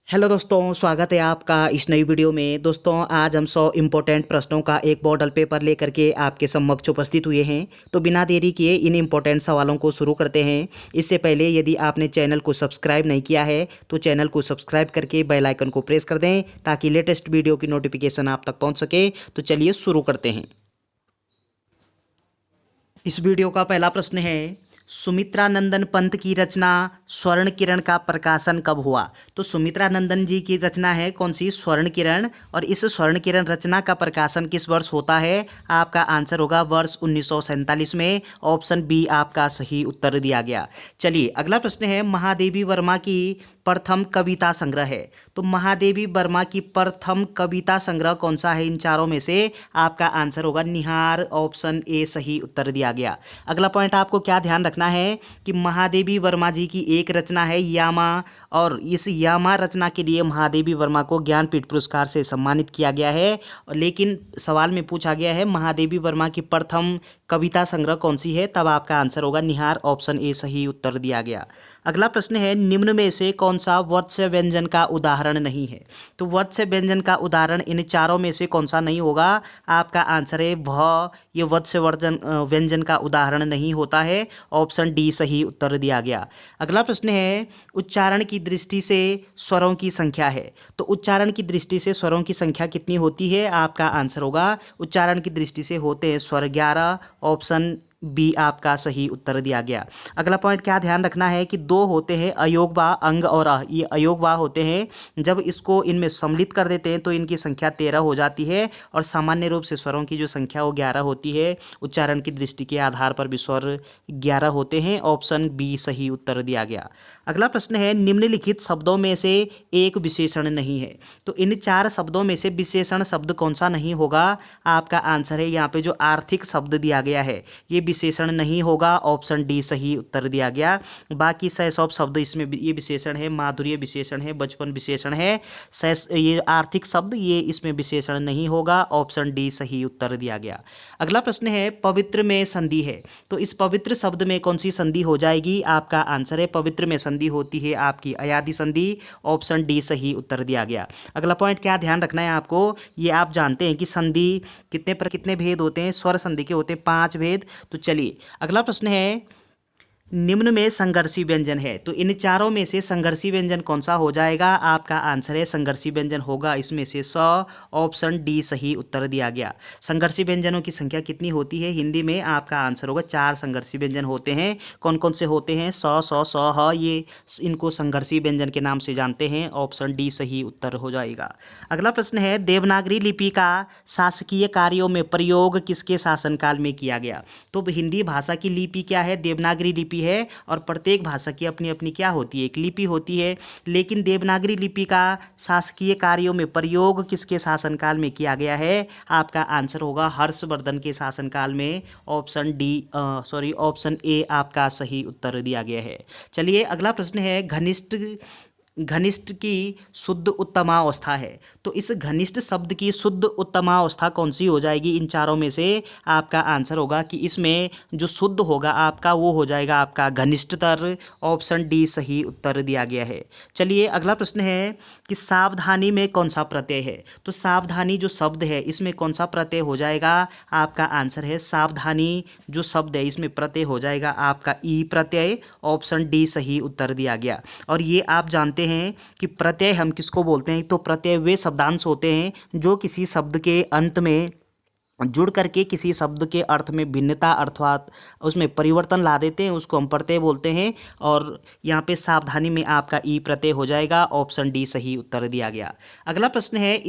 Hello दोस्तों, स्वागत है आपका इस नई वीडियो में। दोस्तों, आज हम 100 इम्पोर्टेंट प्रश्नों का एक मॉडल पेपर लेकर के आपके समक्ष उपस्थित हुए हैं। तो बिना देरी किए इन इम्पोर्टेंट सवालों को शुरू करते हैं। इससे पहले यदि आपने चैनल को सब्सक्राइब नहीं किया है तो चैनल को सब्सक्राइब करके बेल आइकन को प्रेस कर दें ताकि लेटेस्ट वीडियो की नोटिफिकेशन आप तक पहुँच सके। तो चलिए शुरू करते हैं। इस वीडियो का पहला प्रश्न है, सुमित्रा नंदन पंत की रचना स्वर्ण किरण का प्रकाशन कब हुआ? तो सुमित्रा नंदन जी की रचना है कौन सी? स्वर्ण किरण। और इस स्वर्ण किरण रचना का प्रकाशन किस वर्ष होता है? आपका आंसर होगा वर्ष 1947 में। ऑप्शन बी आपका सही उत्तर दिया गया। चलिए अगला प्रश्न है, महादेवी वर्मा की प्रथम कविता संग्रह है। तो महादेवी वर्मा की प्रथम कविता संग्रह कौन सा है? इन चारों में से आपका आंसर होगा निहार। ऑप्शन ए सही उत्तर दिया गया। अगला पॉइंट आपको क्या ध्यान रखना है कि महादेवी वर्मा जी की एक रचना है यामा, और इस यामा रचना के लिए महादेवी वर्मा को ज्ञानपीठ पुरस्कार से सम्मानित किया गया है। लेकिन सवाल में पूछा गया है महादेवी वर्मा की प्रथम कविता संग्रह कौन सी है, तब आपका आंसर होगा निहार। ऑप्शन ए सही उत्तर दिया गया। अगला प्रश्न है, निम्न में से कौन सा वत्स्य व्यंजन का उदाहरण नहीं है? तो वत्स्य व्यंजन का उदाहरण इन चारों में से कौन सा नहीं होगा? आपका आंसर है भ। ये वत्स्य व्यंजन का उदाहरण नहीं होता है। ऑप्शन डी सही उत्तर दिया गया। अगला प्रश्न है, उच्चारण की दृष्टि से स्वरों की संख्या है। तो उच्चारण की दृष्टि से स्वरों की संख्या कितनी होती है? आपका आंसर होगा उच्चारण की दृष्टि से होते हैं स्वर 11। ऑप्शन बी आपका सही उत्तर दिया गया। अगला पॉइंट क्या ध्यान रखना है कि दो होते हैं अयोगवा अंग और अ। ये अयोगवा होते हैं। जब इसको इनमें सम्मिलित कर देते हैं तो इनकी संख्या 13 हो जाती है, और सामान्य रूप से स्वरों की जो संख्या वो 11 होती है। उच्चारण की दृष्टि के आधार पर भी स्वर 11 होते हैं। ऑप्शन बी सही उत्तर दिया गया। अगला प्रश्न है, निम्नलिखित शब्दों में से एक विशेषण नहीं है। तो इन चार शब्दों में से विशेषण शब्द कौन सा नहीं होगा? आपका आंसर है यहाँ पे जो आर्थिक शब्द दिया गया है ये विशेषण नहीं होगा। ऑप्शन डी सही उत्तर दिया गया। बाकी सब शब्द इसमें ये विशेषण है, माधुर्य विशेषण है, बचपन विशेषण है। ये आर्थिक शब्द ये इसमें विशेषण नहीं होगा। ऑप्शन डी सही उत्तर दिया गया। अगला प्रश्न है, पवित्र में संधि है। तो इस पवित्र शब्द में कौन सी संधि हो जाएगी? आपका आंसर है पवित्र में संधि होती है आपकी अयादि संधि। ऑप्शन डी सही उत्तर दिया गया। अगला पॉइंट क्या ध्यान रखना है आपको, ये आप जानते हैं कि संधि कितने भेद होते हैं? स्वर संधि के होते हैं 5 भेद। तो चलिए अगला प्रश्न है, निम्न में संघर्षी व्यंजन है। तो इन चारों में से संघर्षी व्यंजन कौन सा हो जाएगा? आपका आंसर है संघर्षी व्यंजन होगा इसमें से स। ऑप्शन डी सही उत्तर दिया गया। संघर्षी व्यंजनों की संख्या कितनी होती है हिंदी में? आपका आंसर होगा 4 संघर्षी व्यंजन होते हैं। कौन कौन से होते हैं? स ह, ये इनको संघर्षी व्यंजन के नाम से जानते हैं। ऑप्शन डी सही उत्तर हो जाएगा। अगला प्रश्न है, देवनागरी लिपि का शासकीय कार्यों में प्रयोग किसके शासनकाल में किया गया? तो हिंदी भाषा की लिपि क्या है? देवनागरी लिपि है। और प्रत्येक भाषा की अपनी अपनी क्या होती है? एक लिपि होती है। लेकिन देवनागरी लिपि का शासकीय कार्यों में प्रयोग किसके शासनकाल में किया गया है? आपका आंसर होगा हर्षवर्धन के शासनकाल में। ऑप्शन डी ऑप्शन ए आपका सही उत्तर दिया गया है। चलिए अगला प्रश्न है, घनिष्ठ की शुद्ध उत्तमावस्था है। तो इस घनिष्ठ शब्द की शुद्ध उत्तमावस्था कौन सी हो जाएगी इन चारों में से? आपका आंसर होगा कि इसमें जो शुद्ध होगा आपका वो हो जाएगा आपका घनिष्ठतर। ऑप्शन डी सही उत्तर दिया गया है। चलिए अगला प्रश्न है कि सावधानी में कौन सा प्रत्यय है? तो सावधानी जो शब्द है इसमें कौन सा प्रत्यय हो जाएगा? आपका आंसर है सावधानी जो शब्द है इसमें प्रत्यय हो जाएगा आपका ई प्रत्यय। ऑप्शन डी सही उत्तर दिया गया। और ये आप जानते हैं कि प्रत्यय हम किसको बोलते हैं? तो प्रत्यय वे शब्दांश होते हैं जो किसी शब्द के अंत में जुड़ करके किसी शब्द के अर्थ में भिन्नता अर्थात उसमें परिवर्तन ला देते हैं, उसको हम प्रत्यय बोलते हैं। और यहाँ पे सावधानी में आपका ई प्रत्यय हो जाएगा। ऑप्शन डी सही उत्तर दिया गया। अगला प्रश्न है,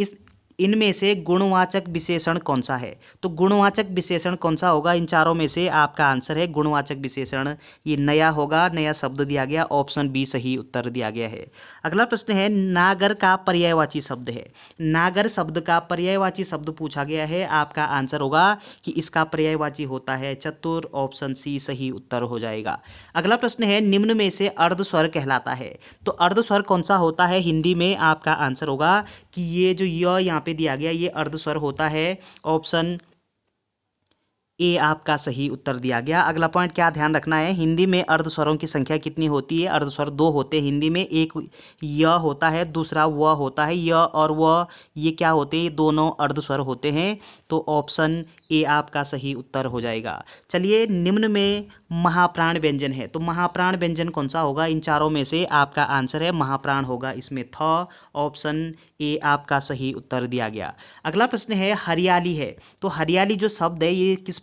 इनमें से गुणवाचक विशेषण कौन सा है? तो गुणवाचक विशेषण कौन सा होगा इन चारों में से? आपका आंसर है गुणवाचक विशेषण ये नया होगा, नया शब्द दिया गया। ऑप्शन बी सही उत्तर दिया गया है। अगला प्रश्न है, नागर का पर्यायवाची शब्द है। नागर शब्द का पर्यायवाची शब्द पूछा गया है। आपका आंसर होगा कि इसका पर्यायवाची होता है चतुर। ऑप्शन सी सही उत्तर हो जाएगा। अगला प्रश्न है, निम्न में से अर्धस्वर कहलाता है। तो अर्धस्वर कौन सा होता है हिंदी में? आपका आंसर होगा कि ये जो य यहाँ पे दिया गया ये अर्धस्वर होता है। ऑप्शन ए आपका सही उत्तर दिया गया। अगला पॉइंट क्या ध्यान रखना है, हिंदी में अर्धस्वरों की संख्या कितनी होती है? अर्धस्वर दो होते हैं हिंदी में, एक य होता है, दूसरा व होता है। य और व ये क्या होते हैं? ये दोनों अर्धस्वर होते हैं। तो ऑप्शन ए आपका सही उत्तर हो जाएगा। चलिए, निम्न में महाप्राण व्यंजन है, तो महाप्राण व्यंजन कौन सा होगा? इन चारों में से आपका आंसर है महाप्राण होगा इसमें थ। ऑप्शन ए आपका सही उत्तर दिया गया। अगला प्रश्न है हरियाली है, तो हरियाली जो शब्द है ये किस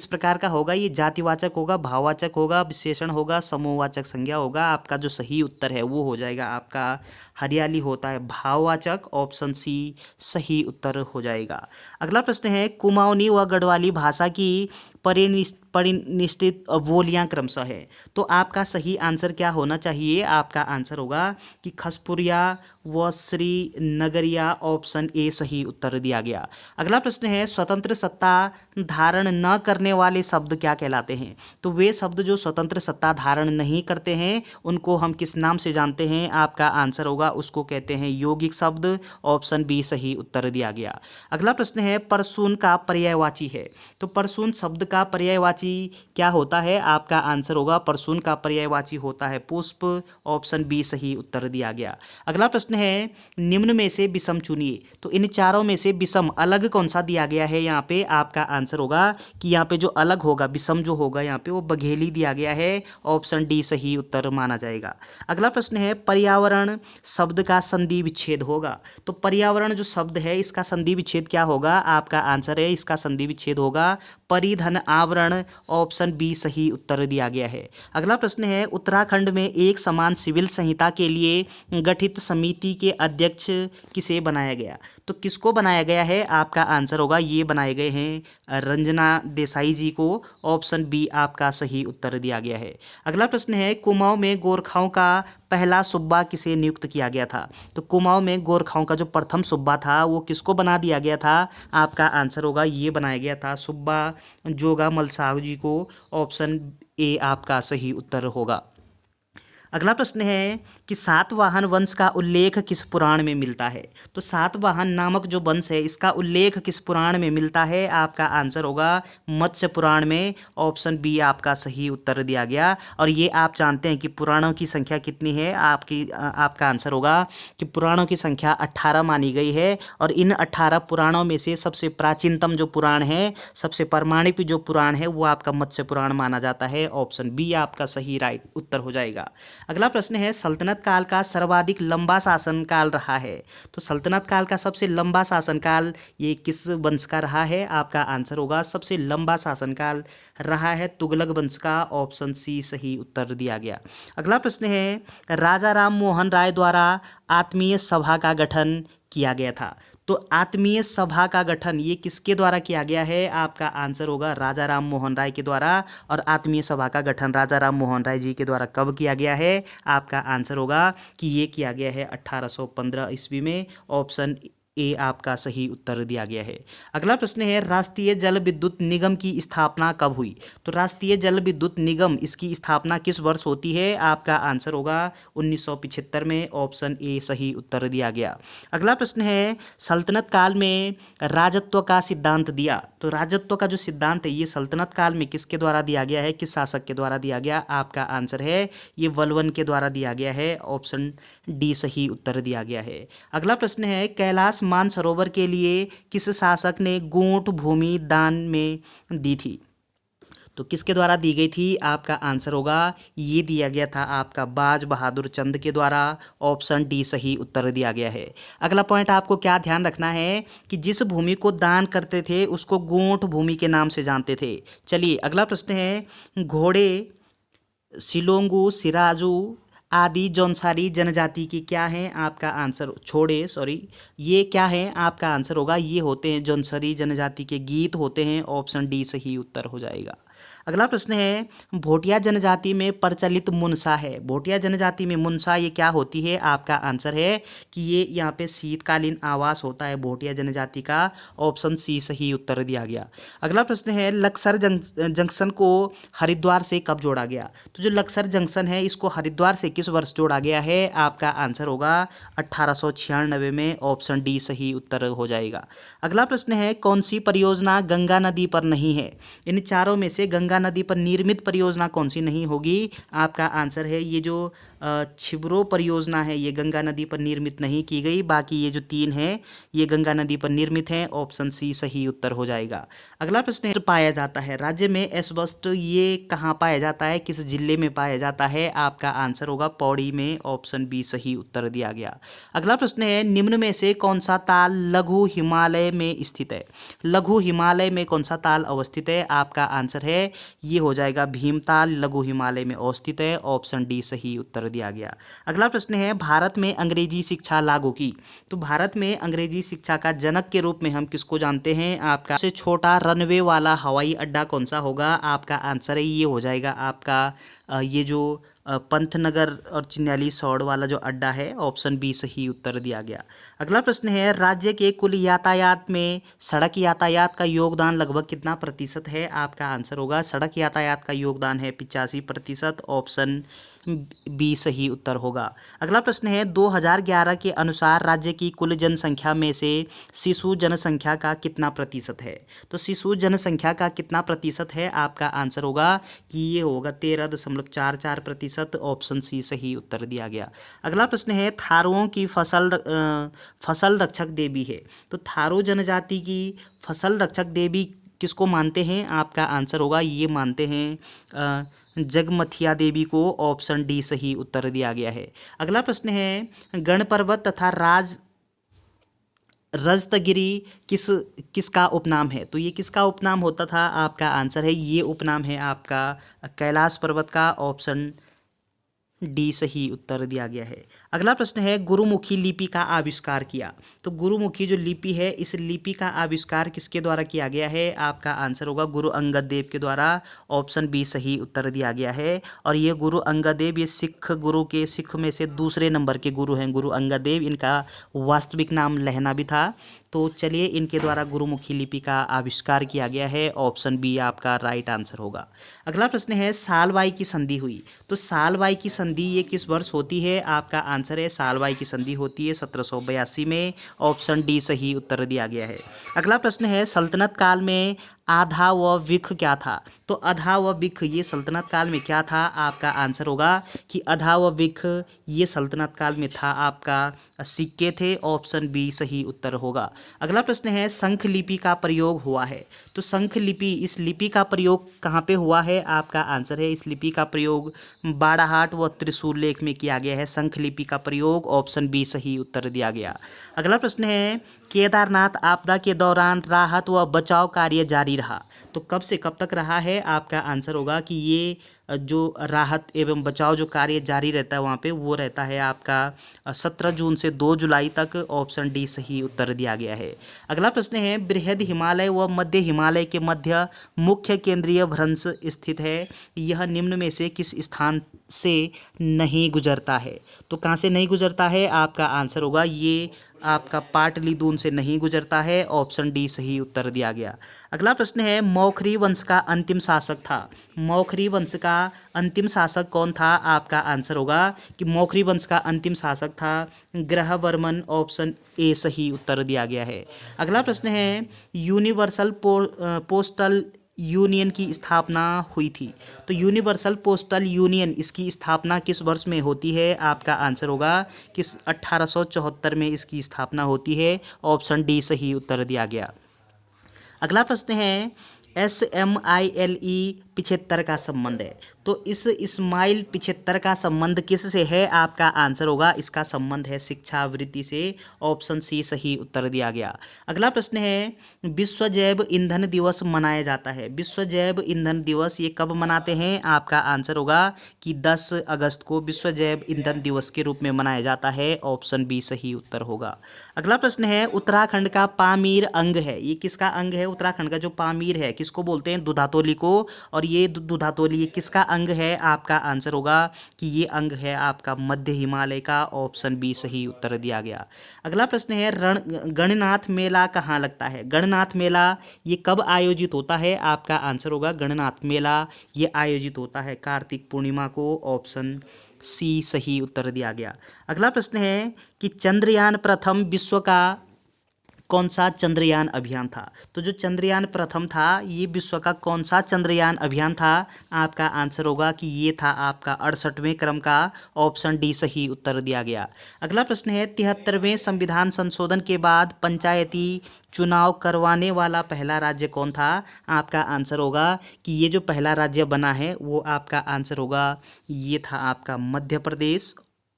प्रकार का होगा? ये जातिवाचक होगा, भाववाचक होगा, विशेषण होगा, समूहवाचक संज्ञा होगा? आपका जो सही उत्तर है वो हो जाएगा आपका हरियाली होता है भाववाचक। ऑप्शन सी सही उत्तर हो जाएगा। अगला प्रश्न है कुमाऊनी व गढ़वाली भाषा की परिनिष्ठित बोलियां क्रमशः है, तो आपका सही आंसर क्या होना चाहिए? आपका आंसर होगा कि खसपुरिया व श्री नगरिया। ऑप्शन ए सही उत्तर दिया गया। अगला प्रश्न है स्वतंत्र सत्ता धारण न करने वाले शब्द क्या कहलाते हैं? तो वे शब्द जो स्वतंत्र सत्ता धारण नहीं करते हैं उनको हम किस नाम से जानते हैं? आपका आंसर होगा उसको कहते हैं यौगिक शब्द। ऑप्शन बी सही उत्तर दिया गया। अगला प्रश्न है परसून का पर्यायवाची है, तो परसून शब्द का पर्यायवाची क्या होता है? आपका आंसर होगा परसून का पर्यायवाची होता है पुष्प। ऑप्शन बी सही उत्तर दिया गया। अगला प्रश्न है निम्न में से विषम चुनिए, तो इन चारों में से विषम अलग कौन सा दिया गया है? यहाँ पे आपका आंसर होगा कि यहाँ पे जो अलग होगा विषम जो होगा यहाँ पे वो बघेली दिया गया है। ऑप्शन डी सही उत्तर माना जाएगा। अगला प्रश्न है पर्यावरण शब्द का संधि विच्छेद होगा, तो पर्यावरण जो शब्द है इसका संधि विच्छेद क्या होगा? आपका आंसर है इसका संधि विच्छेद होगा परिधन आवरण। ऑप्शन बी सही उत्तर दिया गया है। अगला प्रश्न है उत्तराखंड में एक समान सिविल संहिता के लिए गठित समिति के अध्यक्ष किसे बनाया गया? तो किसको बनाया गया है? आपका आंसर होगा ये बनाए गए हैं रंजना देसाई जी को। ऑप्शन बी आपका सही उत्तर दिया गया है। अगला प्रश्न है कुमाऊं में गोरखाओं का पहला सूबा किसे नियुक्त किया गया था? तो कुमाऊं में गोरखाओं का जो प्रथम सूबा था वो किसको बना दिया गया था? आपका आंसर होगा ये बनाया गया था सूबा जोगा मल साहू जी को। ऑप्शन ए आपका सही उत्तर होगा। अगला प्रश्न है कि सातवाहन वंश का उल्लेख किस पुराण में मिलता है? तो सातवाहन नामक जो वंश है इसका उल्लेख किस पुराण में मिलता है? आपका आंसर होगा मत्स्य पुराण में। ऑप्शन बी आपका सही उत्तर दिया गया। और ये आप जानते हैं कि पुराणों की संख्या कितनी है? आपका आंसर होगा कि पुराणों की संख्या 18 मानी गई है। और इन 18 पुराणों में से सबसे प्राचीनतम जो पुराण है, सबसे प्रमाणित जो पुराण है वो आपका मत्स्य पुराण माना जाता है। ऑप्शन बी आपका सही राइट उत्तर हो जाएगा। अगला प्रश्न है सल्तनत काल का सर्वाधिक लंबा शासनकाल रहा है, तो सल्तनत काल का सबसे लंबा शासनकाल ये किस वंश का रहा है? आपका आंसर होगा सबसे लंबा शासनकाल रहा है तुगलक वंश का। ऑप्शन सी सही उत्तर दिया गया। अगला प्रश्न है राजा राम मोहन राय द्वारा आत्मीय सभा का गठन किया गया था, तो आत्मीय सभा का गठन ये किसके द्वारा किया गया है? आपका आंसर होगा राजा राम मोहन राय के द्वारा। और आत्मीय सभा का गठन राजा राम मोहन राय जी के द्वारा कब किया गया है? आपका आंसर होगा कि ये किया गया है 1815 ईस्वी में। ऑप्शन ए आपका सही उत्तर दिया गया है। अगला प्रश्न है राष्ट्रीय जल विद्युत निगम की स्थापना कब हुई? तो राष्ट्रीय जल विद्युत निगम इसकी स्थापना किस वर्ष होती है? आपका आंसर होगा 1975 में। ऑप्शन ए सही उत्तर दिया गया। अगला प्रश्न है सल्तनत काल में राजत्व का सिद्धांत दिया, तो राजत्व का जो सिद्धांत है ये सल्तनत काल में किसके द्वारा दिया गया है? किस शासक के द्वारा दिया गया? आपका आंसर है ये बलबन के द्वारा दिया गया है। ऑप्शन डी सही उत्तर दिया गया है। अगला प्रश्न है कैलाश मानसरोवर के लिए किस शासक ने गूंठ भूमि दान में दी थी? तो किसके द्वारा दी गई थी? आपका आंसर होगा ये दिया गया था आपका बाज बहादुर चंद के द्वारा। ऑप्शन डी सही उत्तर दिया गया है। अगला पॉइंट आपको क्या ध्यान रखना है कि जिस भूमि को दान करते थे उसको गूंठ भूमि के नाम से जानते थे। चलिए अगला प्रश्न है घोड़े सिलोंगू सिराजू आदि जौनसारी जनजाति की क्या हैं? आपका आंसर छोड़े सॉरी ये क्या है? आपका आंसर होगा ये होते हैं जौनसारी जनजाति के गीत होते हैं। ऑप्शन डी सही उत्तर हो जाएगा। अगला प्रश्न है भोटिया जनजाति में प्रचलित मुनसा है। भोटिया जनजाति में मुनसा ये क्या होती है? आपका आंसर है कि ये यहाँ पे शीतकालीन आवास होता है भोटिया जनजाति का। ऑप्शन सी सही उत्तर दिया गया। अगला प्रश्न है लक्सर जंक्शन को हरिद्वार से कब जोड़ा गया? तो जो लक्सर जंक्शन है इसको हरिद्वार से किस वर्ष जोड़ा गया है? आपका आंसर होगा 1896 में। ऑप्शन डी सही उत्तर हो जाएगा। अगला प्रश्न है कौन सी परियोजना गंगा नदी पर नहीं है? इन चारों में से गंगा नदी पर निर्मित परियोजना कौन सी नहीं होगी? आपका आंसर है ये जो छिबरो परियोजना है ये गंगा नदी पर निर्मित नहीं की गई। बाकी ये जो तीन है ये गंगा नदी पर निर्मित है। ऑप्शन सी सही उत्तर हो जाएगा। अगला प्रश्न है पाया जाता है राज्य में एस्बेस्टस ये कहाँ पाया जाता है? किस जिले में पाया जाता है? आपका आंसर होगा पौड़ी में। ऑप्शन बी सही उत्तर दिया गया। अगला प्रश्न है निम्न में से कौन सा ताल लघु हिमालय में स्थित है? लघु हिमालय में कौन सा ताल अवस्थित है? आपका आंसर है ये हो जाएगा भीमताल लघु हिमालय में अवस्थित है। ऑप्शन डी सही उत्तर दिया गया। अगला प्रश्न है भारत में अंग्रेजी शिक्षा लागू की। तो भारत में अंग्रेजी शिक्षा का जनक के रूप में हम किसको जानते हैं? आपका सबसे छोटा रनवे वाला हवाई अड्डा कौन सा होगा? आपका आंसर है ये हो जाएगा आपका ये जो पंतनगर और चिन्याली सौड़ वाला जो अड्डा है। ऑप्शन बी सही उत्तर दिया गया। अगला प्रश्न है राज्य के कुल यातायात में सड़क यातायात का योगदान लगभग कितना प्रतिशत है? आपका आंसर होगा सड़क यातायात का योगदान है 85%। ऑप्शन बी सही उत्तर होगा। अगला प्रश्न है 2011 के अनुसार राज्य की कुल जनसंख्या में से शिशु जनसंख्या का कितना प्रतिशत है? तो शिशु जनसंख्या का कितना प्रतिशत है? आपका आंसर होगा कि ये होगा 13.44%। ऑप्शन सी सही उत्तर दिया गया। अगला प्रश्न है थारुओं की फसल रक्षक देवी है। तो थारू जनजाति की फसल रक्षक देवी किसको मानते हैं? आपका आंसर होगा ये मानते हैं जगमथिया देवी को। ऑप्शन डी सही उत्तर दिया गया है। अगला प्रश्न है गणपर्वत तथा रजतगिरी किसका उपनाम है? तो ये किसका उपनाम होता था? आपका आंसर है ये उपनाम है आपका कैलाश पर्वत का। ऑप्शन डी सही उत्तर दिया गया है। अगला प्रश्न है गुरुमुखी लिपि का आविष्कार किया। तो गुरुमुखी जो लिपि है इस लिपि का आविष्कार किसके द्वारा किया गया है? आपका आंसर होगा गुरु अंगद देव के द्वारा। ऑप्शन बी सही उत्तर दिया गया है। और ये गुरु अंगद देव ये सिख में से दूसरे नंबर के गुरु हैं गुरु अंगद देव। इनका वास्तविक नाम लहना भी था। तो चलिए इनके द्वारा गुरुमुखी लिपि का आविष्कार किया गया है। ऑप्शन बी आपका राइट आंसर होगा। अगला प्रश्न है सालवाई की संधि हुई। तो सालवाई की संधि ये किस वर्ष होती है? आपका आंसर है सालवाई की संधि होती है 1782 में। ऑप्शन डी सही उत्तर दिया गया है। अगला प्रश्न है सल्तनत काल में आधा व विख क्या था? तो आधा व विख ये सल्तनत काल में क्या था? आपका आंसर होगा कि आधा व विख ये सल्तनत काल में था आपका सिक्के थे। ऑप्शन बी सही उत्तर होगा। अगला प्रश्न है शंख लिपि का प्रयोग हुआ है। तो शंख लिपि इस लिपि का प्रयोग कहाँ पे हुआ है? आपका आंसर है इस लिपि का प्रयोग बाड़ाहाट व त्रिशूल लेख में किया गया है शंख लिपि का प्रयोग। ऑप्शन बी सही उत्तर दिया गया। अगला प्रश्न है केदारनाथ आपदा के दौरान राहत व बचाव कार्य जारी रहा। तो कब से कब तक रहा है? आपका आंसर होगा कि ये जो राहत एवं बचाव जो कार्य जारी रहता है वहाँ पे वो रहता है आपका 17 जून से 2 जुलाई तक। ऑप्शन डी सही उत्तर दिया गया है। अगला प्रश्न है बृहद हिमालय व मध्य हिमालय के मध्य मुख्य केंद्रीय भ्रंश स्थित है। यह निम्न में से किस स्थान से नहीं गुजरता है? तो कहाँ से नहीं गुजरता है? आपका आंसर होगा ये आपका पाटलिपुत्र से नहीं गुजरता है। ऑप्शन डी सही उत्तर दिया गया। अगला प्रश्न है मौखरी वंश का अंतिम शासक था। मौखरी वंश का अंतिम शासक कौन था? आपका आंसर होगा कि मौखरी वंश का अंतिम शासक था ग्रहवर्मन। ऑप्शन ए सही उत्तर दिया गया है। अगला प्रश्न है यूनिवर्सल पोस्टल यूनियन की स्थापना हुई थी। तो यूनिवर्सल पोस्टल यूनियन इसकी स्थापना किस वर्ष में होती है? आपका आंसर होगा कि 1874 में इसकी स्थापना होती है। ऑप्शन डी सही उत्तर दिया गया। अगला प्रश्न है SMILE 75 का संबंध है। तो इस इस्माइल 75 का संबंध किससे है? आपका आंसर होगा इसका संबंध है शिक्षावृत्ति से। ऑप्शन सी सही उत्तर दिया गया। अगला प्रश्न है विश्व जैव ईंधन दिवस मनाया जाता है। विश्व जैव ईंधन दिवस ये कब मनाते हैं? आपका आंसर होगा कि 10 अगस्त को विश्व जैव ईंधन दिवस के रूप में मनाया जाता है। ऑप्शन बी सही उत्तर होगा। अगला प्रश्न है उत्तराखंड का पामीर अंग है। ये किसका अंग है? उत्तराखंड का जो पामीर है किसको बोलते हैं? दुधातोली को। और और ये दुधातोली ये किसका अंग है? आपका आंसर होगा कि ये अंग है आपका मध्य हिमालय का। ऑप्शन बी सही उत्तर दिया गया। अगला प्रश्न है गणनाथ मेला कहाँ लगता है? गणनाथ मेला ये कब आयोजित होता है? आपका आंसर होगा गणनाथ मेला ये आयोजित होता है कार्तिक पूर्णिमा को। ऑप्शन सी सही उत्तर दिया गया। अगला प्रश्न है कि चंद्रयान प्रथम विश्व का कौन सा चंद्रयान अभियान था? तो जो चंद्रयान प्रथम था ये विश्व का कौन सा चंद्रयान अभियान था? आपका आंसर होगा कि ये था आपका 68वें क्रम का। ऑप्शन डी सही उत्तर दिया गया। अगला प्रश्न है 73वें संविधान संशोधन के बाद पंचायती चुनाव करवाने वाला पहला राज्य कौन था? आपका आंसर होगा कि ये जो पहला राज्य बना है वो आपका आंसर होगा ये था आपका मध्य प्रदेश।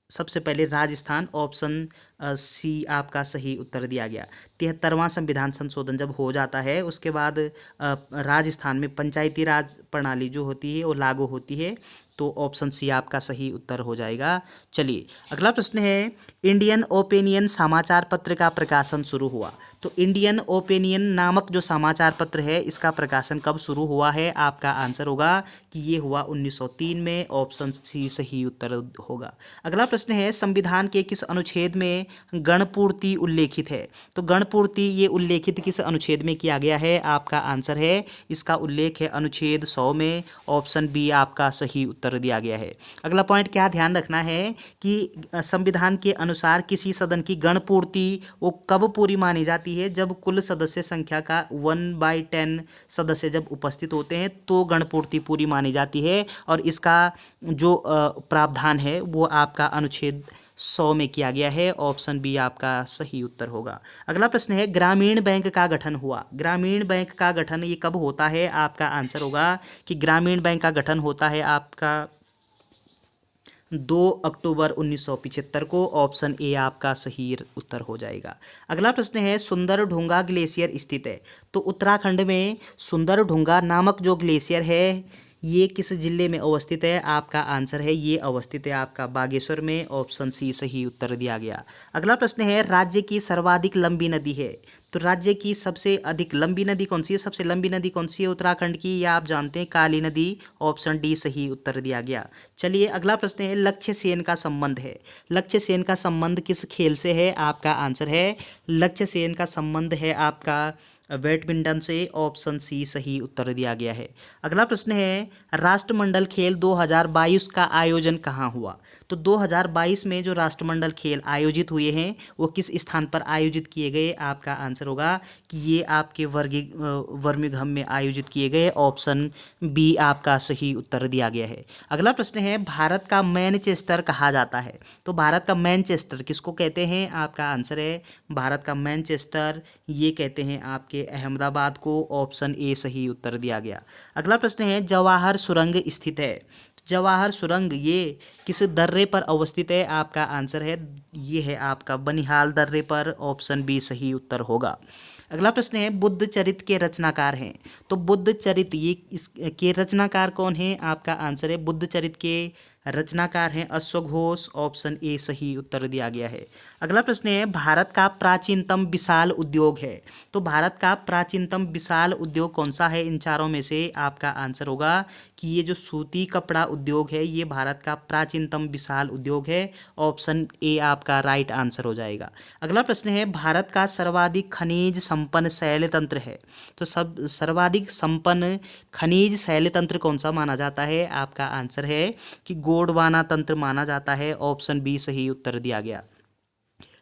सबसे पहले राजस्थान। ऑप्शन सी आपका सही उत्तर दिया गया। 73वां संविधान संशोधन जब हो जाता है उसके बाद राजस्थान में पंचायती राज प्रणाली जो होती है वो लागू होती है। तो ऑप्शन सी आपका सही उत्तर हो जाएगा। चलिए अगला प्रश्न है इंडियन ओपिनियन समाचार पत्र का प्रकाशन शुरू हुआ। तो इंडियन ओपिनियन नामक जो समाचार पत्र है इसका प्रकाशन कब शुरू हुआ है? आपका आंसर होगा कि ये हुआ 1903 में। ऑप्शन सी सही उत्तर होगा। अगला प्रश्न है संविधान के किस अनुच्छेद में गणपूर्ति उल्लेखित है? तो गणपूर्ति ये उल्लेखित किस अनुच्छेद में किया गया है? आपका आंसर है इसका उल्लेख है अनुच्छेद 100 में। ऑप्शन बी आपका सही उत्तर दिया गया है। अगला पॉइंट क्या ध्यान रखना है कि संविधान के अनुसार किसी सदन की गणपूर्ति वो कब पूरी मानी जाती है? जब कुल सदस्य संख्या का 1/10 सदस्य जब उपस्थित होते हैं तो गणपूर्ति पूरी मानी जाती है। और इसका जो प्रावधान है वो आपका अनुच्छेद 100 में किया गया है। ऑप्शन बी आपका सही उत्तर होगा। अगला प्रश्न है ग्रामीण बैंक का गठन हुआ। ग्रामीण बैंक का गठन ये कब होता है? आपका आंसर होगा कि ग्रामीण बैंक का गठन होता है आपका 2 अक्टूबर 1975 को। ऑप्शन ए आपका सही उत्तर हो जाएगा। अगला प्रश्न है सुंदरढूंगा ग्लेशियर स्थित है। तो उत्तराखंड में सुंदरढूंगा नामक जो ग्लेशियर है ये किस जिले में अवस्थित है? आपका आंसर है ये अवस्थित है आपका बागेश्वर में। ऑप्शन सी सही उत्तर दिया गया। अगला प्रश्न है राज्य की सर्वाधिक लंबी नदी है। तो राज्य की सबसे अधिक लंबी नदी कौन सी है? सबसे लंबी नदी कौन सी है उत्तराखंड की? या आप जानते हैं काली नदी। ऑप्शन डी सही उत्तर दिया गया। चलिए अगला प्रश्न है लक्ष्य सेन का संबंध है। लक्ष्य सेन का संबंध किस खेल से है? आपका आंसर है लक्ष्य सेन का संबंध है आपका बैडमिंटन से। ऑप्शन सी सही उत्तर दिया गया है। अगला प्रश्न है राष्ट्रमंडल खेल 2022 का आयोजन कहाँ हुआ? तो 2022 में जो राष्ट्रमंडल खेल आयोजित हुए हैं वो किस स्थान पर आयोजित किए गए? आपका आंसर होगा कि ये आपके बर्मिंघम में आयोजित किए गए। ऑप्शन बी आपका सही उत्तर दिया गया है। अगला प्रश्न है भारत का मैनचेस्टर कहा जाता है। तो भारत का मैनचेस्टर किसको कहते हैं? आपका आंसर है भारत का मैनचेस्टर ये कहते हैं आपके अहमदाबाद को। ऑप्शन ए सही उत्तर दिया गया। अगला प्रश्न है जवाहर सुरंग स्थित है। जवाहर सुरंग ये किस दर्रे पर अवस्थित है? आपका आंसर है ये है आपका बनिहाल दर्रे पर। ऑप्शन बी सही उत्तर होगा। अगला प्रश्न है बुद्ध चरित के रचनाकार हैं। तो बुद्ध चरित ये के रचनाकार कौन है? आपका आंसर है बुद्ध चरित के रचनाकार हैं अश्वघोष। ऑप्शन ए सही उत्तर दिया गया है। अगला प्रश्न है भारत का प्राचीनतम विशाल उद्योग है। तो भारत का प्राचीनतम विशाल उद्योग कौन सा है इन चारों में से? आपका आंसर होगा कि ये जो सूती कपड़ा उद्योग है ये भारत का प्राचीनतम विशाल उद्योग है। ऑप्शन ए आपका राइट आंसर हो जाएगा। अगला प्रश्न है भारत का सर्वाधिक खनिज संपन्न शैल तंत्र है। तो सब सर्वाधिक संपन्न खनिज शैल तंत्र कौन सा माना जाता है? आपका आंसर है कि गोंडवाना तंत्र माना जाता है। ऑप्शन बी सही उत्तर दिया गया।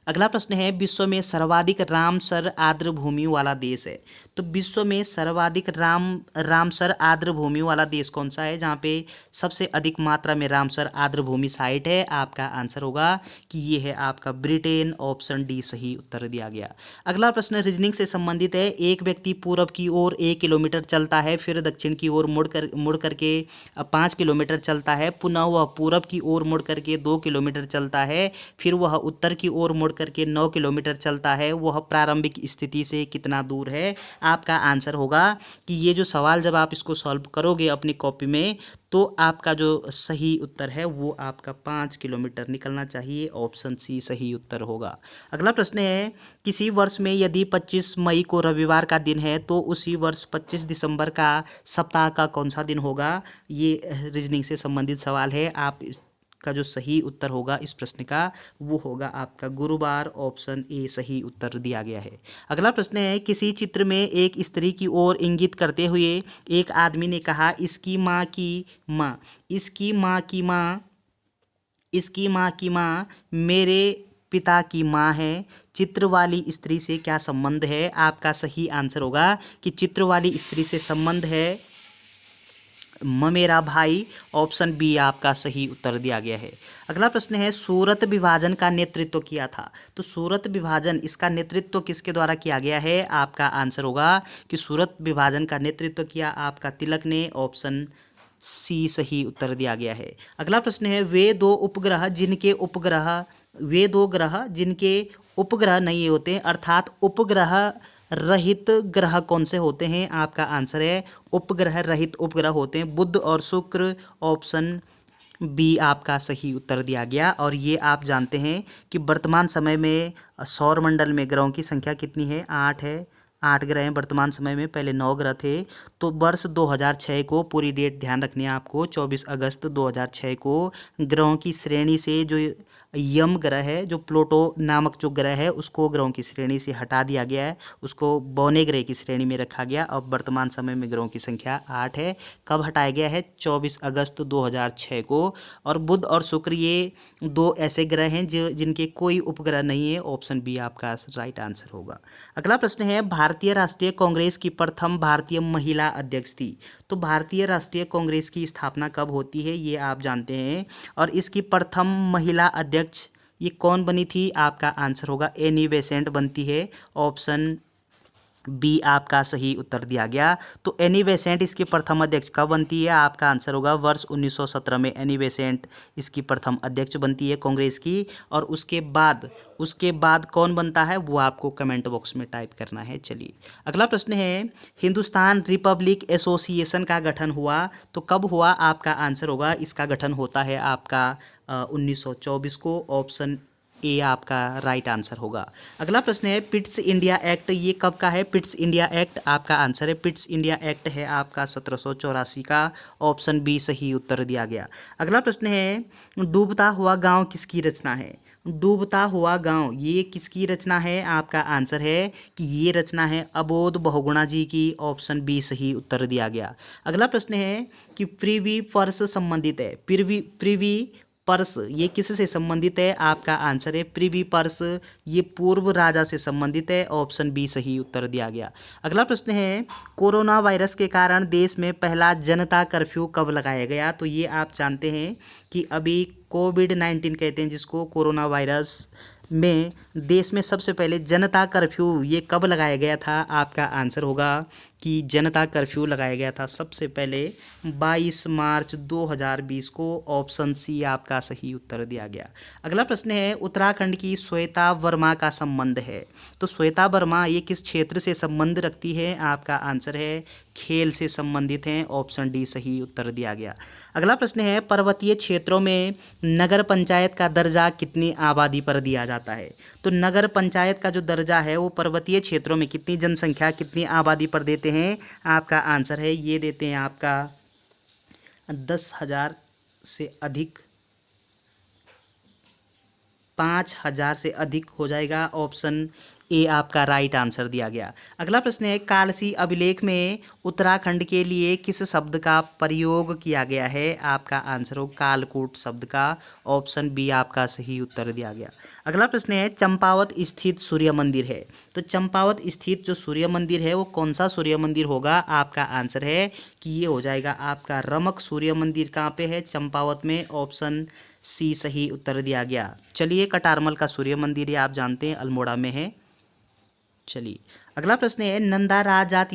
अगला प्रश्न है विश्व में सर्वाधिक रामसर आर्द्र भूमि वाला देश है। तो विश्व में सर्वाधिक रामसर आर्द्र भूमि वाला देश कौन सा है जहाँ पे सबसे अधिक मात्रा में रामसर आर्द्र भूमि साइट है? आपका आंसर होगा कि ये है आपका ब्रिटेन। ऑप्शन डी सही उत्तर दिया गया। अगला प्रश्न रीजनिंग से संबंधित है। एक व्यक्ति पूर्व की ओर 1 किलोमीटर चलता है फिर दक्षिण की ओर मुड़ करके 5 किलोमीटर चलता है। पुनः वह पूर्व की ओर मुड़ करके 2 किलोमीटर चलता है फिर वह उत्तर की ओर मुड़ छोड़ करके 9 किलोमीटर चलता है वह प्रारंभिक स्थिति से कितना दूर है? आपका आंसर होगा कि ये जो सवाल जब आप इसको सॉल्व करोगे अपनी कॉपी में तो आपका जो सही उत्तर है वो आपका 5 किलोमीटर निकलना चाहिए। ऑप्शन सी सही उत्तर होगा। अगला प्रश्न है, किसी वर्ष में यदि 25 मई को रविवार का दिन है तो उसी वर्ष 25 दिसंबर का सप्ताह का कौन सा दिन होगा? ये रीजनिंग से संबंधित सवाल है। आप का जो सही उत्तर होगा इस प्रश्न का वो होगा आपका गुरुवार। ऑप्शन ए सही उत्तर दिया गया है। अगला प्रश्न है, किसी चित्र में एक स्त्री की ओर इंगित करते हुए एक आदमी ने कहा, इसकी माँ की माँ, इसकी माँ की माँ, इसकी माँ की माँ मेरे पिता की माँ है। चित्र वाली स्त्री से क्या संबंध है? आपका सही आंसर होगा कि चित्र वाली स्त्री से संबंध है मेरा भाई। ऑप्शन बी आपका सही उत्तर दिया गया है। अगला प्रश्न है, सूरत विभाजन का नेतृत्व किया था। तो सूरत विभाजन इसका नेतृत्व किसके द्वारा किया गया है? आपका आंसर होगा कि सूरत विभाजन का नेतृत्व किया आपका तिलक ने। ऑप्शन सी सही उत्तर दिया गया है। अगला प्रश्न है, वे दो ग्रह जिनके उपग्रह नहीं होते अर्थात उपग्रह रहित ग्रह कौन से होते हैं? आपका आंसर है उपग्रह रहित उपग्रह होते हैं बुध और शुक्र। ऑप्शन बी आपका सही उत्तर दिया गया। और ये आप जानते हैं कि वर्तमान समय में सौरमंडल में ग्रहों की संख्या कितनी है? 8 है। 8 ग्रह हैं वर्तमान समय में, पहले 9 ग्रह थे। तो वर्ष 2006 को, पूरी डेट ध्यान रखनी है आपको, 24 अगस्त 2006 को ग्रहों की श्रेणी से जो यम ग्रह है, जो प्लूटो नामक जो ग्रह है उसको ग्रहों की श्रेणी से हटा दिया गया है, उसको बौने ग्रह की श्रेणी में रखा गया। अब वर्तमान समय में ग्रहों की संख्या 8 है। कब हटाया गया है? 24 अगस्त 2006 को। और बुध और शुक्र ये दो ऐसे ग्रह हैं जिनके कोई उपग्रह नहीं है। ऑप्शन बी आपका राइट आंसर होगा। अगला प्रश्न है, भारतीय राष्ट्रीय कांग्रेस की प्रथम भारतीय महिला अध्यक्ष थी। तो भारतीय राष्ट्रीय कांग्रेस की स्थापना कब होती है ये आप जानते हैं। और इसकी प्रथम महिला अध्यक्ष ये कौन बनी थी? आपका आंसर होगा एनी बेसेंट बनती है। ऑप्शन बी आपका सही उत्तर दिया गया। तो एनी बेसेंट इसकी प्रथम अध्यक्ष कब बनती है? आपका आंसर होगा वर्ष 1917 में एनी बेसेंट इसकी प्रथम अध्यक्ष बनती है कांग्रेस की। और उसके बाद कौन बनता है वो आपको कमेंट बॉक्स में टाइप करना है। चलिए अगला प्रश्न है, हिंदुस्तान रिपब्लिक एसोसिएशन का गठन हुआ तो कब हुआ? आपका आंसर होगा इसका गठन होता है आपका 1924 को। ऑप्शन ए आपका राइट आंसर होगा। अगला प्रश्न है, पिट्स इंडिया एक्ट ये कब का है? पिट्स इंडिया एक्ट आपका आंसर है पिट्स इंडिया एक्ट है आपका 1784 का। ऑप्शन बी सही उत्तर दिया गया। अगला प्रश्न है, डूबता हुआ गांव किसकी रचना है? डूबता हुआ गांव ये किसकी रचना है? आपका आंसर है कि ये रचना है अबोध बहुगुणा जी की। ऑप्शन बी सही उत्तर दिया गया। अगला प्रश्न है कि प्रिवी पर्स संबंधित है। प्रिवी पर्स ये किससे संबंधित है? आपका आंसर है प्रिवी पर्स ये पूर्व राजा से संबंधित है। ऑप्शन बी सही उत्तर दिया गया। अगला प्रश्न है, कोरोना वायरस के कारण देश में पहला जनता कर्फ्यू कब लगाया गया? तो ये आप जानते हैं कि अभी कोविड-19 कहते हैं जिसको, कोरोना वायरस में देश में सबसे पहले जनता कर्फ्यू ये कब लगाया गया था? आपका आंसर होगा कि जनता कर्फ्यू लगाया गया था सबसे पहले 22 मार्च 2020 को। ऑप्शन सी आपका सही उत्तर दिया गया। अगला प्रश्न है, उत्तराखंड की श्वेता वर्मा का संबंध है। तो श्वेता वर्मा ये किस क्षेत्र से संबंध रखती है? आपका आंसर है खेल से संबंधित हैं। ऑप्शन डी सही उत्तर दिया गया। अगला प्रश्न है, पर्वतीय क्षेत्रों में नगर पंचायत का दर्जा कितनी आबादी पर दिया जाता है? तो नगर पंचायत का जो दर्जा है वो पर्वतीय क्षेत्रों में कितनी जनसंख्या कितनी आबादी पर देते हैं? आपका आंसर है ये देते हैं आपका 10,000 से अधिक, 5,000 से अधिक हो जाएगा। ऑप्शन ए आपका राइट आंसर दिया गया। अगला प्रश्न है, कालसी अभिलेख में उत्तराखंड के लिए किस शब्द का प्रयोग किया गया है? आपका आंसर हो कालकूट शब्द का। ऑप्शन बी आपका सही उत्तर दिया गया। अगला प्रश्न है, चंपावत स्थित सूर्य मंदिर है। तो चंपावत स्थित जो सूर्य मंदिर है वो कौन सा सूर्य मंदिर होगा? आपका आंसर है कि ये हो जाएगा आपका रमक सूर्य मंदिर। कहाँ पे है? चंपावत में। ऑप्शन सी सही उत्तर दिया गया। चलिए कटारमल का सूर्य मंदिर ये आप जानते हैं अल्मोड़ा में है। चलिए अगला प्रश्न है, नंदा राजजात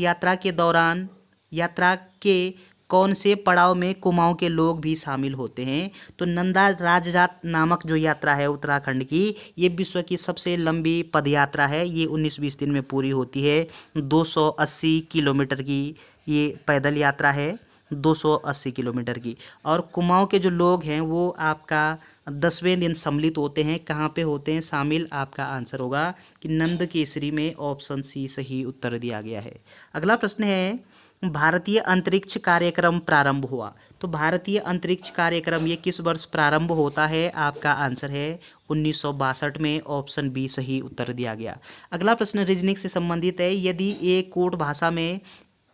यात्रा के कौन से पड़ाव में कुमाऊं के लोग भी शामिल होते हैं? तो नंदा राजजात नामक जो यात्रा है उत्तराखंड की, ये विश्व की सबसे लंबी पदयात्रा है। ये 19-20 दिन में पूरी होती है। 280 किलोमीटर की ये पैदल यात्रा है, 280 किलोमीटर की। और कुमाऊं के जो लोग हैं वो आपका 10वें दिन सम्मिलित होते हैं। कहाँ पे होते हैं शामिल? आपका आंसर होगा कि नंद केसरी में, ऑप्शन सी सही उत्तर दिया गया है। अगला प्रश्न है, भारतीय अंतरिक्ष कार्यक्रम प्रारंभ हुआ। तो भारतीय अंतरिक्ष कार्यक्रम ये किस वर्ष प्रारंभ होता है? आपका आंसर है 1962 में, ऑप्शन बी सही उत्तर दिया गया। अगला प्रश्न रीजनिंग से संबंधित है। यदि एक कोड भाषा में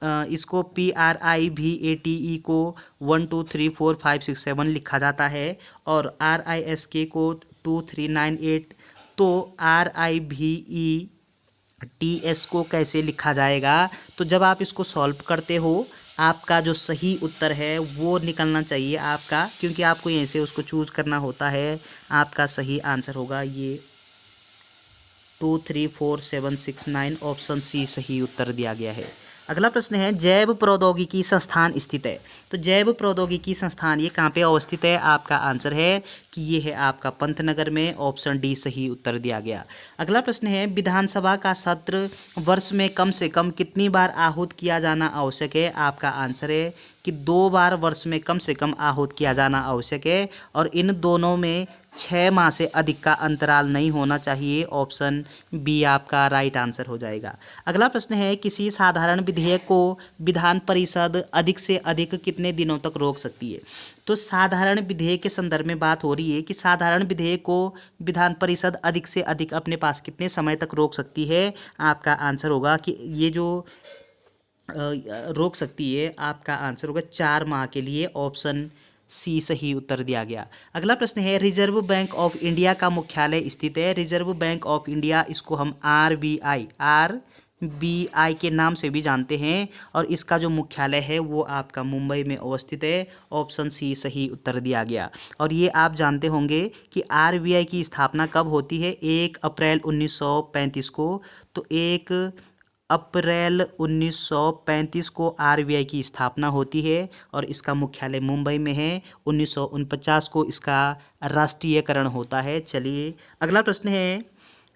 इसको PRIVATE को 1 2 3 4 5 6 7 लिखा जाता है और RISK को 2 3 9 8, तो RIVETS को कैसे लिखा जाएगा? तो जब आप इसको सॉल्व करते हो, आपका जो सही उत्तर है वो निकलना चाहिए आपका, क्योंकि आपको यहीं से उसको चूज करना होता है। आपका सही आंसर होगा ये 2 3 4 7 6 9, ऑप्शन सी सही उत्तर दिया गया है। अगला प्रश्न है, जैव प्रौद्योगिकी संस्थान स्थित है। तो जैव प्रौद्योगिकी संस्थान ये कहाँ पे अवस्थित है? आपका आंसर है कि ये है आपका पंतनगर में, ऑप्शन डी सही उत्तर दिया गया। अगला प्रश्न है, विधानसभा का सत्र वर्ष में कम से कम कितनी बार आहूत किया जाना आवश्यक है? आपका आंसर है कि 2 बार वर्ष में कम से कम आहूत किया जाना आवश्यक है, और इन दोनों में 6 माह से अधिक का अंतराल नहीं होना चाहिए। ऑप्शन बी आपका राइट आंसर हो जाएगा। अगला प्रश्न है, किसी साधारण विधेयक को विधान परिषद अधिक से अधिक कितने दिनों तक रोक सकती है? तो साधारण विधेयक के संदर्भ में बात हो रही है कि साधारण विधेयक को विधान परिषद अधिक से अधिक अपने पास कितने समय तक रोक सकती है? आपका आंसर होगा कि ये जो रोक सकती है, आपका आंसर होगा 4 माह के लिए, ऑप्शन सी सही उत्तर दिया गया। अगला प्रश्न है, रिजर्व बैंक ऑफ इंडिया का मुख्यालय स्थित है। रिजर्व बैंक ऑफ इंडिया, इसको हम RBI के नाम से भी जानते हैं, और इसका जो मुख्यालय है वो आपका मुंबई में अवस्थित है, ऑप्शन सी सही उत्तर दिया गया। और ये आप जानते होंगे कि RBI की स्थापना कब होती है? 1 अप्रैल 1935 को। तो 1 अप्रैल 1935 को RBI की स्थापना होती है, और इसका मुख्यालय मुंबई में है। 1949 को इसका राष्ट्रीयकरण होता है। चलिए अगला प्रश्न है,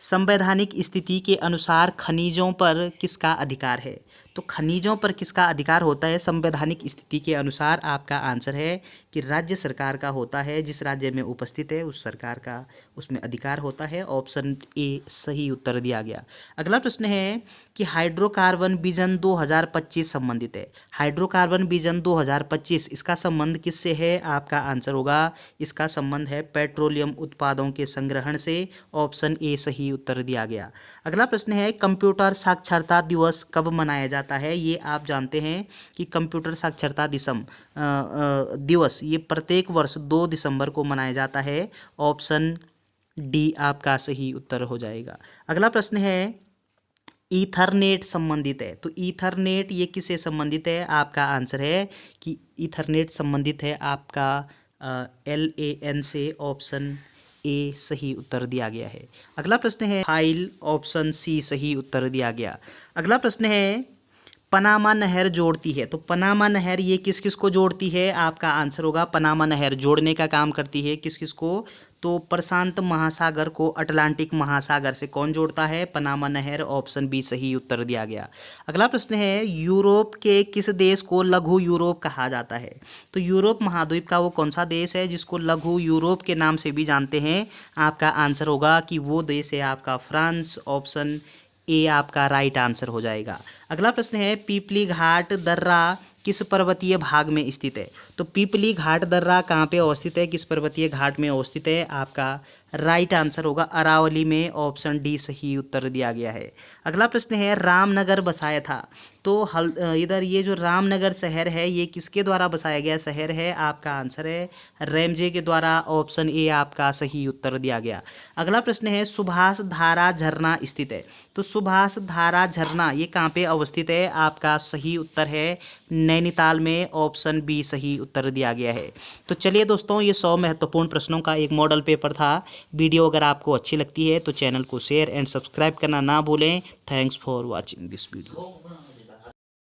संवैधानिक स्थिति के अनुसार खनिजों पर किसका अधिकार है? तो खनिजों पर किसका अधिकार होता है संवैधानिक स्थिति के अनुसार? आपका आंसर है कि राज्य सरकार का होता है। जिस राज्य में उपस्थित है उस सरकार का उसमें अधिकार होता है, ऑप्शन ए सही उत्तर दिया गया। अगला प्रश्न है कि हाइड्रोकार्बन विजन 2025 संबंधित है। हाइड्रोकार्बन विजन 2025, इसका संबंध किससे है? आपका आंसर होगा इसका संबंध है पेट्रोलियम उत्पादों के संग्रहण से, ऑप्शन ए सही उत्तर दिया गया। अगला प्रश्न है, कंप्यूटर साक्षरता दिवस कब मनाया जाता है? ये आप जानते हैं कि कंप्यूटर साक्षरता दिवस ये प्रत्येक वर्ष 2 दिसंबर को मनाया जाता है, ऑप्शन डी आपका सही उत्तर हो जाएगा। अगला प्रश्न है, ईथरनेट संबंधित है। तो ईथरनेट ये किससे संबंधित है? आपका आंसर है कि ईथरनेट संबंधित है आपका LAN से, ऑप्शन ए सही उत्तर दिया गया है। अगला प्रश्न है, फाइल, ऑप्शन सी सही उत्तर दिया गया। अगला प्रश्न है, पनामा नहर जोड़ती है। तो पनामा नहर ये किस किस को जोड़ती है? आपका आंसर होगा पनामा नहर जोड़ने का काम करती है किस किस को? तो प्रशांत महासागर को अटलांटिक महासागर से कौन जोड़ता है? पनामा नहर, ऑप्शन बी सही उत्तर दिया गया। अगला प्रश्न है, यूरोप के किस देश को लघु यूरोप कहा जाता है? तो यूरोप महाद्वीप का वो कौन सा देश है जिसको लघु यूरोप के नाम से भी जानते हैं? आपका आंसर होगा कि वो देश है आपका फ्रांस, ऑप्शन ए आपका राइट आंसर हो जाएगा। अगला प्रश्न है, पीपली घाट दर्रा किस पर्वतीय भाग में स्थित है? तो पीपली घाट दर्रा कहाँ पे अवस्थित है, किस पर्वतीय घाट में अवस्थित है? आपका राइट आंसर होगा अरावली में, ऑप्शन डी सही उत्तर दिया गया है। अगला प्रश्न है, रामनगर बसाया था। तो इधर ये जो रामनगर शहर है ये किसके द्वारा बसाया गया शहर है? आपका आंसर है रैमजे के द्वारा, ऑप्शन ए आपका सही उत्तर दिया गया। अगला प्रश्न है, सुभाष धारा झरना स्थित है। तो सुभाष धारा झरना ये कहाँ पे अवस्थित है? आपका सही उत्तर है नैनीताल में, ऑप्शन बी सही उत्तर दिया गया है। तो चलिए दोस्तों, ये 100 महत्वपूर्ण प्रश्नों का एक मॉडल पेपर था। वीडियो अगर आपको अच्छी लगती है तो चैनल को शेयर एंड सब्सक्राइब करना ना भूलें। Thanks for watching this video.